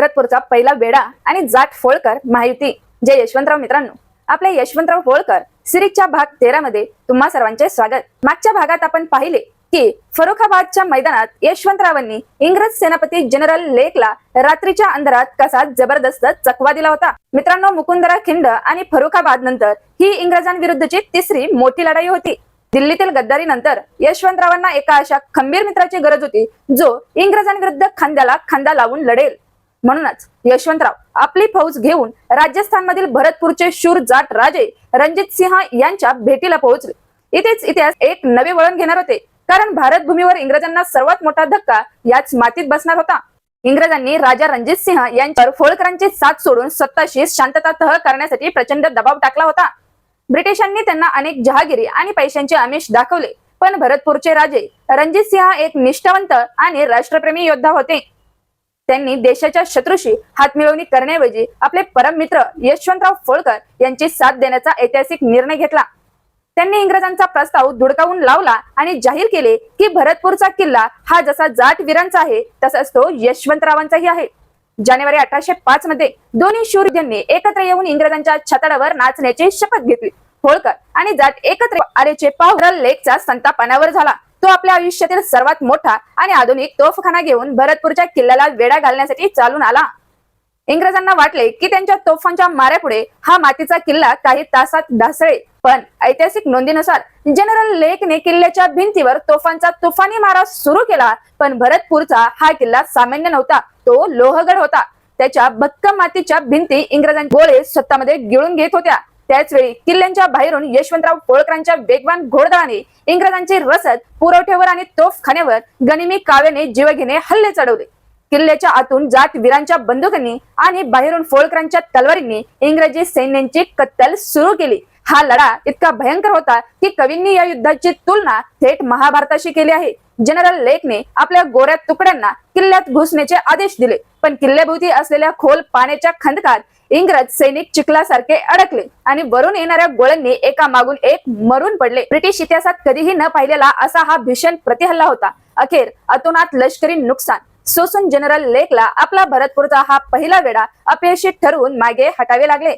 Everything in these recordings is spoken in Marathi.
भरतपूरचा पहिला वेडा आणि जाट फोळकर महायुती. जय यशवंतराव मित्रांनो, आपल्या यशवंतराव फोळकर सिरीजच्या भाग 13 मध्ये तुम्हा सर्वांचे स्वागत. मागच्या भागात आपण पाहिले की फरुखाबादच्या मैदानात यशवंतरावांनी इंग्रज सेनापती जनरल लेकला रात्रीच्या अंधारात कसा जबरदस्त चकवा दिला होता. मित्रांनो, मुकुंदरा खिंड आणि फरुखाबाद नंतर ही इंग्रजांविरुद्धची तिसरी मोठी लढाई होती. दिल्लीतील गद्दारी नंतर यशवंतरावांना एका अशा खंबीर मित्राची गरज होती जो इंग्रजांविरुद्ध खांद्याला खांदा लावून लढेल. म्हणूनच यशवंतराव आपली फौज घेऊन राजस्थानमधील भरतपूरचे शूर जाट राजे रणजित सिंह यांच्या भेटीला पोहोचले. इथेच इतिहास एक नवे वळण घेणार होते, कारण भारत भूमीवर इंग्रजांना सर्वात मोठा धक्का याच मातीत बसणार होता. इंग्रजांनी राजा रणजित सिंह यांच्यावर फोळकरांची साथ सोडून स्वतःशी शांतता तह करण्यासाठी प्रचंड दबाव टाकला होता. ब्रिटिशांनी त्यांना अनेक जहागिरी आणि पैशांचे आमिष दाखवले, पण भरतपूरचे राजे रणजित सिंह एक निष्ठावंत आणि राष्ट्रप्रेमी योद्धा होते. त्यांनी देशाच्या शत्रूशी हातमिळवणी करण्याऐवजी आपले परम मित्र यशवंतराव फोळकर यांची साथ देण्याचा ऐतिहासिक निर्णय घेतला. त्यांनी इंग्रजांचा प्रस्ताव धुडकावून लावला आणि जाहीर केले की भरतपूरचा किल्ला हा जसा जाट वीरांचा आहे तसाच तो यशवंतरावांचाही आहे. जानेवारी 1805 मध्ये दोन्ही शूरयोद्ध्यांनी एकत्र येऊन इंग्रजांच्या छताडावर नाचण्याची शपथ घेतली. फोळकर आणि जाट एकत्र आल्याचे पाहून लेकचा संताप अनावर झाला. तो आपल्या आयुष्यातील सर्वात मोठा आणि आधुनिक तोफखाना घेऊन भरतपूरच्या किल्ल्याला वेढा घालण्यासाठी चालून आला. इंग्रजांना वाटले की त्यांच्या तोफांच्या माऱ्यापुढे हा मातीचा किल्ला काही तासात ढासळेल, पण ऐतिहासिक नोंदीनुसार जनरल लेकने किल्ल्याच्या भिंतीवर तोफांचा तुफानी मारा सुरू केला. पण भरतपूरचा हा किल्ला सामान्य नव्हता, तो लोहगड होता. त्याच्या भक्कम मातीच्या भिंती इंग्रजांचे गोळे स्वतःमध्ये गिळून घेत होत्या. त्याच वेळी किल्ल्यांच्या बाहेरून यशवंतराव फोळकरांच्या वेगवान घोडदळाने इंग्रजांची रसद पुरवठ्यावर आणि तोफखान्यावर गनिमी काव्याने जीवघेणे हल्ले चढवले. किल्ल्याच्या आतून जाट वीरांच्या बंदुकांनी आणि बाहेरून फोळकरांच्या तलवारींनी इंग्रजी सैन्यांची कत्तल सुरू केली. हा लढा इतका भयंकर होता की कवींनी या युद्धाची तुलना थेट महाभारताशी केली आहे. जनरल लेकने आपल्या गोऱ्या तुकड्यांना किल्ल्यात घुसण्याचे आदेश दिले, पण किल्ल्याभोवती असलेल्या खोल पाण्याच्या खंदकात इंग्रज सैनिक चिखलासारखे अडकले आणि वरून येणाऱ्या गोळ्यांनी एका मागून एक मरून पडले. ब्रिटिश इतिहासात कधीही न पाहिलेला असा हा भीषण प्रतिहल्ला होता. अखेर अतोनात लष्करी नुकसान सोसून जनरल लेकला आपला भरतपूरचा हा पहिला वेढा अपयशी ठरवून मागे हटावे लागले.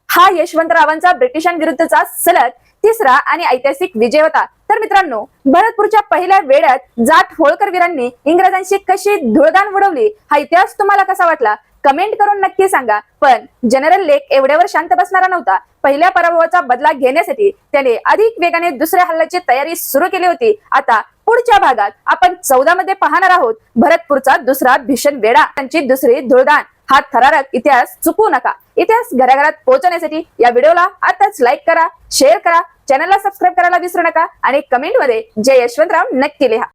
हा यशवंतरावांचा ब्रिटिशांविरुद्धचा सलग तिसरा आणि ऐतिहासिक विजय होता. तर मित्रांनो, भरतपूरच्या पहिल्या वेड्यात जाट होळकर वीरांनी इंग्रजांशी कशी धुळदाण उडवली हा इतिहास तुम्हाला कसा वाटला कमेंट करून नक्की सांगा. पण जनरल लेक एवढ्यावर शांत बसणारा नव्हता. पहिल्या पराभवाचा बदला घेण्यासाठी त्याने अधिक वेगाने दुसऱ्या हल्ल्याची तयारी सुरू केली होती. आता पुढच्या भागात आपण 14 मध्ये पाहणार आहोत भरतपूरचा दुसरा भीषण वेढा, त्यांची दुसरी धुळदाण. हा थरारक इतिहास चुकवू नका. इतिहास घराघरात पोहोचण्यासाठी या व्हिडिओला आताच लाईक करा, शेअर करा, चॅनलला सबस्क्राईब करायला विसरू नका आणि कमेंट मध्ये जय यशवंतराव नक्की लिहा.